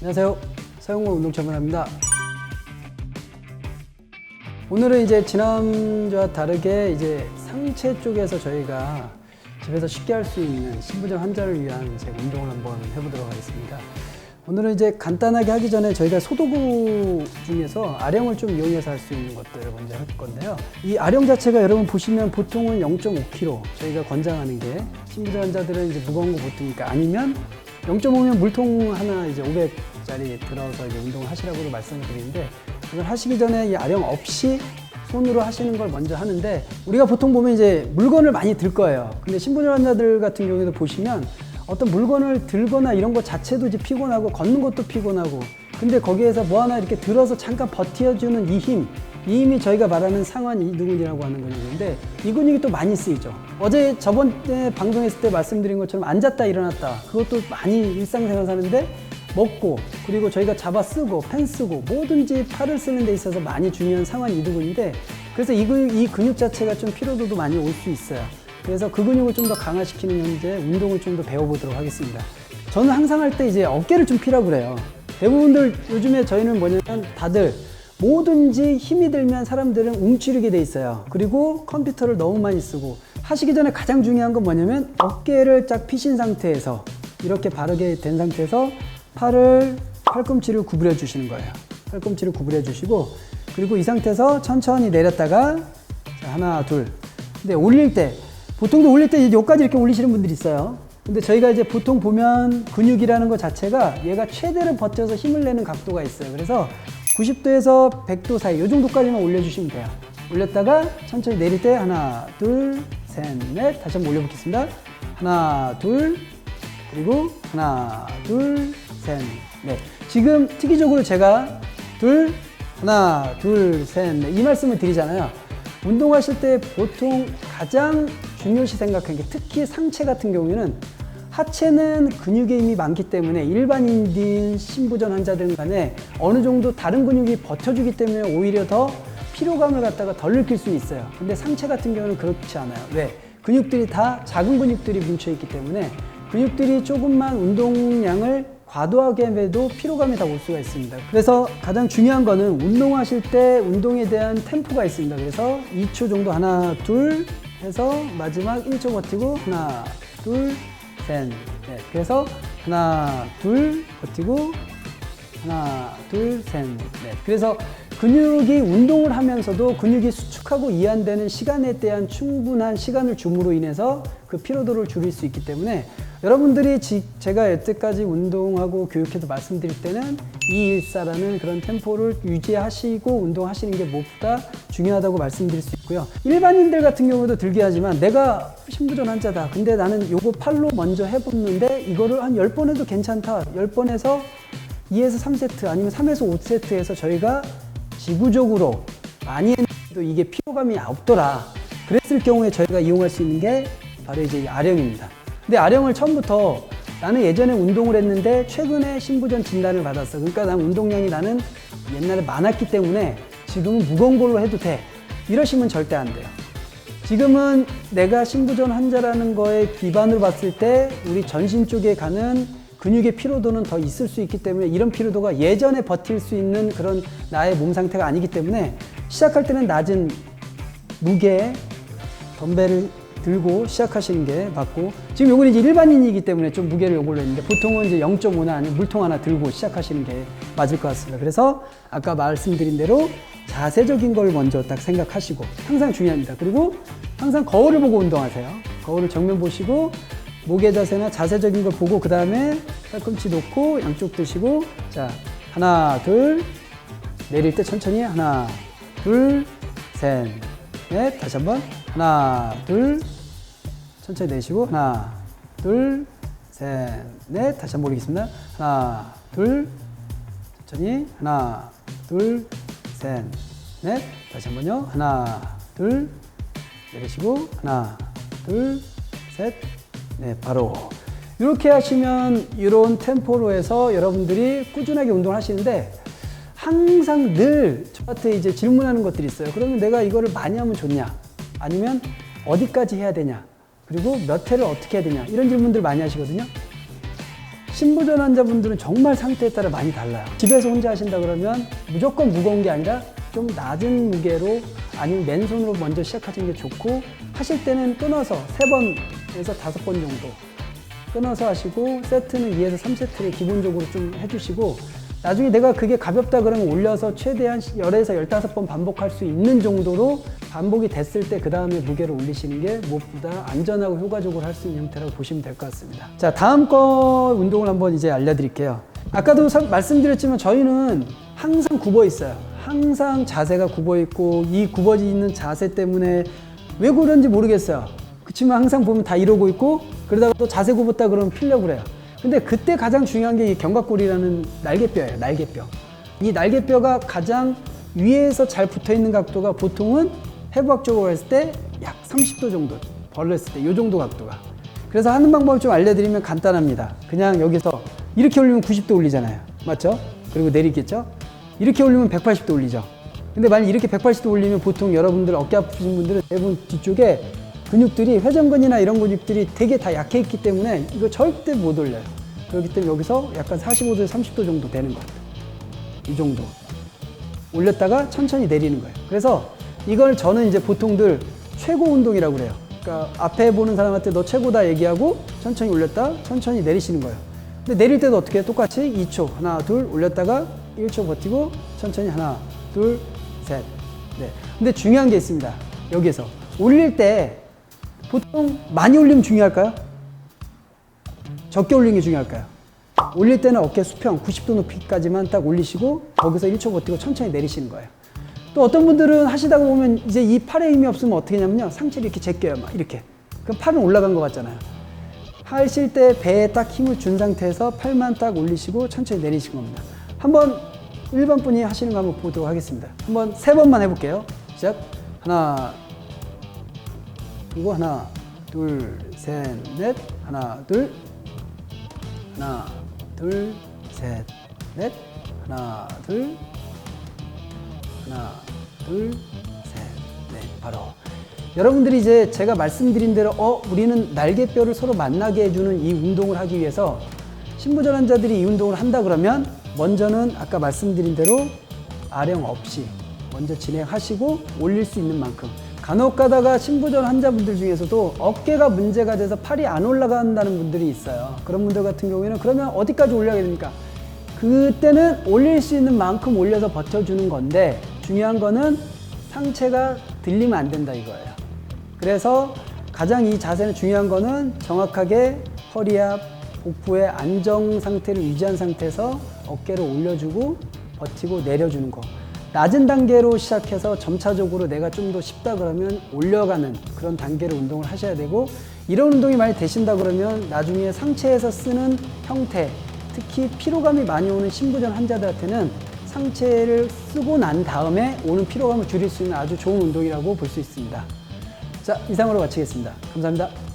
안녕하세요. 서영호 운동 전문가입니다. 오늘은 이제 지난주와 다르게 이제 상체 쪽에서 저희가 집에서 쉽게 할 수 있는 신부전 환자를 위한 제가 운동을 한번 해보도록 하겠습니다. 오늘은 이제 간단하게 하기 전에 저희가 소도구 중에서 아령을 좀 이용해서 할 수 있는 것들을 먼저 할 건데요. 이 아령 자체가 여러분 보시면 보통은 0.5kg 저희가 권장하는 게 신부전 환자들은 이제 무거운 거 보통이니까 아니면 0.5면 물통 하나 이제 500짜리 들어서 이제 운동을 하시라고 말씀을 드리는데 이걸 하시기 전에 이 아령 없이 손으로 하시는 걸 먼저 하는데 우리가 보통 보면 이제 물건을 많이 들 거예요. 근데 신부전 환자들 같은 경우에도 보시면 어떤 물건을 들거나 이런 것 자체도 이제 피곤하고 걷는 것도 피곤하고 근데 거기에서 뭐 하나 이렇게 들어서 잠깐 버텨주는 이 힘이 저희가 말하는 상완 이두근이라고 하는 근육인데 이 근육이 또 많이 쓰이죠. 어제 저번에 방송했을 때 말씀드린 것처럼 앉았다 일어났다 그것도 많이 일상생활 사는데 먹고 그리고 저희가 잡아 쓰고 펜 쓰고 뭐든지 팔을 쓰는 데 있어서 많이 중요한 상완 이두근인데 그래서 이 근육 자체가 좀 피로도도 많이 올 수 있어요. 그래서 그 근육을 좀 더 강화시키는 현재 운동을 좀 더 배워보도록 하겠습니다. 저는 항상 할 때 이제 어깨를 좀 피라고 그래요. 대부분들 요즘에 저희는 뭐냐면 다들 뭐든지 힘이 들면 사람들은 움츠리게 돼 있어요. 그리고 컴퓨터를 너무 많이 쓰고 하시기 전에 가장 중요한 건 뭐냐면 어깨를 쫙 피신 상태에서 이렇게 바르게 된 상태에서 팔꿈치를 구부려 주시는 거예요. 팔꿈치를 구부려 주시고 그리고 이 상태에서 천천히 내렸다가 자, 하나 둘 근데 올릴 때 보통도 올릴 때 여기까지 이렇게 올리시는 분들이 있어요. 근데 저희가 이제 보통 보면 근육이라는 것 자체가 얘가 최대로 버텨서 힘을 내는 각도가 있어요. 그래서 90도에서 100도 사이 이 정도까지만 올려주시면 돼요. 올렸다가 천천히 내릴 때 하나 둘 셋 넷 다시 한번 올려보겠습니다. 하나 둘 그리고 하나 둘 셋 넷 지금 특이적으로 제가 하나 둘 셋 넷 이 말씀을 드리잖아요. 운동하실 때 보통 가장 중요시 생각하는 게 특히 상체 같은 경우에는 하체는 근육의 힘이 많기 때문에 일반인인 신부전 환자들 간에 어느 정도 다른 근육이 버텨주기 때문에 오히려 더 피로감을 갖다가 덜 느낄 수 있어요. 근데 상체 같은 경우는 그렇지 않아요. 왜? 근육들이 다 작은 근육들이 뭉쳐있기 때문에 근육들이 조금만 운동량을 과도하게 해도 피로감이 다 올 수가 있습니다. 그래서 가장 중요한 거는 운동하실 때 운동에 대한 템포가 있습니다. 그래서 2초 정도 하나 둘 해서 마지막 1초 버티고 하나 둘 셋 넷 그래서 하나 둘 버티고 하나 둘 셋 넷 그래서 근육이 운동을 하면서도 근육이 수축하고 이완되는 시간에 대한 충분한 시간을 줌으로 인해서 그 피로도를 줄일 수 있기 때문에 여러분들이 제가 여태까지 운동하고 교육해서 말씀드릴 때는 214라는 그런 템포를 유지하시고 운동하시는 게 무엇보다 중요하다고 말씀드릴 수 있고요. 일반인들 같은 경우도 들게 하지만 내가 신부전 환자다. 근데 나는 요거 팔로 먼저 해봤는데 이거를 한 10번 해도 괜찮다. 10번에서 2에서 3세트 아니면 3에서 5세트에서 저희가 지구적으로 많이 했는데도 이게 피로감이 없더라. 그랬을 경우에 저희가 이용할 수 있는 게 바로 이제 이 아령입니다. 근데 아령을 처음부터 나는 예전에 운동을 했는데 최근에 신부전 진단을 받았어. 그러니까 난 운동량이 나는 옛날에 많았기 때문에 지금은 무거운 걸로 해도 돼. 이러시면 절대 안 돼요. 지금은 내가 신부전 환자라는 거에 기반으로 봤을 때 우리 전신 쪽에 가는 근육의 피로도는 더 있을 수 있기 때문에 이런 피로도가 예전에 버틸 수 있는 그런 나의 몸 상태가 아니기 때문에 시작할 때는 낮은 무게 덤벨을 들고 시작하시는 게 맞고 지금 요거는 이제 일반인이기 때문에 좀 무게를 요걸로 했는데 보통은 이제 0.5나 아니면 물통 하나 들고 시작하시는 게 맞을 것 같습니다. 그래서 아까 말씀드린 대로 자세적인 걸 먼저 딱 생각하시고 항상 중요합니다. 그리고 항상 거울을 보고 운동하세요. 거울을 정면 보시고 목의 자세나 자세적인 걸 보고 그 다음에 팔꿈치 놓고 양쪽 드시고 자 하나 둘 내릴 때 천천히 하나 둘 셋 넷 다시 한번 하나 둘 천천히 내쉬고 하나 둘 셋 넷 다시 한번 올리겠습니다. 하나 둘 천천히 하나 둘 셋 넷 다시 한번요. 하나 둘 내리시고 하나 둘 셋 네, 바로 이렇게 하시면 이런 템포로 해서 여러분들이 꾸준하게 운동을 하시는데 항상 늘 저한테 이제 질문하는 것들이 있어요. 그러면 내가 이거를 많이 하면 좋냐? 아니면 어디까지 해야 되냐? 그리고 몇 회를 어떻게 해야 되냐? 이런 질문들 많이 하시거든요. 신부전 환자분들은 정말 상태에 따라 많이 달라요. 집에서 혼자 하신다 그러면 무조건 무거운 게 아니라 좀 낮은 무게로 아니면 맨손으로 먼저 시작하시는 게 좋고, 하실 때는 끊어서 3번에서 5번 정도 끊어서 하시고, 세트는 2에서 3세트를 기본적으로 좀 해주시고, 나중에 내가 그게 가볍다 그러면 올려서 최대한 10에서 15번 반복할 수 있는 정도로 반복이 됐을 때 그 다음에 무게를 올리시는 게 무엇보다 안전하고 효과적으로 할 수 있는 형태라고 보시면 될 것 같습니다. 자, 다음 거 운동을 한번 이제 알려드릴게요. 아까도 말씀드렸지만 저희는 항상 굽어 있어요. 항상 자세가 굽어 있고, 이 굽어져 있는 자세 때문에 왜 그런지 모르겠어요. 그렇지만 항상 보면 다 이러고 있고, 그러다가 또 자세 굽었다 그러면 필려고 그래요. 근데 그때 가장 중요한 게 이 견갑골이라는 날개뼈예요. 날개뼈. 이 날개뼈가 가장 위에서 잘 붙어 있는 각도가 보통은 해부학적으로 했을 때 약 30도 정도 벌렸을 때 이 정도 각도가. 그래서 하는 방법을 좀 알려드리면 간단합니다. 그냥 여기서 이렇게 올리면 90도 올리잖아요. 맞죠? 그리고 내리겠죠? 이렇게 올리면 180도 올리죠. 근데 만약 이렇게 180도 올리면 보통 여러분들 어깨 아프신 분들은 대부분 뒤쪽에 근육들이, 회전근이나 이런 근육들이 되게 다 약해 있기 때문에 이거 절대 못 올려요. 그렇기 때문에 여기서 약간 45도에서 30도 정도 되는 것 같아요. 이 정도 올렸다가 천천히 내리는 거예요. 그래서 이걸 저는 이제 보통들 최고 운동이라고 그래요. 그러니까 앞에 보는 사람한테 너 최고다 얘기하고 천천히 올렸다 천천히 내리시는 거예요. 근데 내릴 때도 어떻게 해요? 똑같이 2초 하나 둘 올렸다가 1초 버티고 천천히 하나 둘 셋. 네. 근데 중요한 게 있습니다. 여기서 올릴 때 보통 많이 올리면 중요할까요? 적게 올리는 게 중요할까요? 올릴 때는 어깨 수평 90도 높이까지만 딱 올리시고 거기서 1초 버티고 천천히 내리시는 거예요. 또 어떤 분들은 하시다가 보면 이제 이 팔에 힘이 없으면 어떻게 하냐면요, 상체를 이렇게 제껴요. 막 이렇게. 그럼 팔은 올라간 것 같잖아요. 하실 때 배에 딱 힘을 준 상태에서 팔만 딱 올리시고 천천히 내리시는 겁니다. 한번 1번 분이 하시는 거 한번 보도록 하겠습니다. 한번 3번만 해볼게요. 시작. 하나, 그리고 하나, 둘, 셋, 넷. 하나, 둘. 하나, 둘, 셋, 넷. 하나, 둘. 하나, 둘, 셋, 넷. 바로. 여러분들이 이제 제가 말씀드린 대로 우리는 날개뼈를 서로 만나게 해주는 이 운동을 하기 위해서 신부전 환자들이 이 운동을 한다 그러면 먼저는 아까 말씀드린 대로 아령 없이 먼저 진행하시고 올릴 수 있는 만큼, 간혹 가다가 신부전 환자분들 중에서도 어깨가 문제가 돼서 팔이 안 올라간다는 분들이 있어요. 그런 분들 같은 경우에는 그러면 어디까지 올려야 됩니까? 그때는 올릴 수 있는 만큼 올려서 버텨주는 건데, 중요한 거는 상체가 들리면 안 된다 이거예요. 그래서 가장 이 자세는 중요한 거는 정확하게 허리 앞, 복부의 안정 상태를 유지한 상태에서 어깨를 올려주고 버티고 내려주는 거. 낮은 단계로 시작해서 점차적으로 내가 좀 더 쉽다 그러면 올려가는 그런 단계로 운동을 하셔야 되고, 이런 운동이 많이 되신다 그러면 나중에 상체에서 쓰는 형태, 특히 피로감이 많이 오는 신부전 환자들한테는 상체를 쓰고 난 다음에 오는 피로감을 줄일 수 있는 아주 좋은 운동이라고 볼 수 있습니다. 자, 이상으로 마치겠습니다. 감사합니다.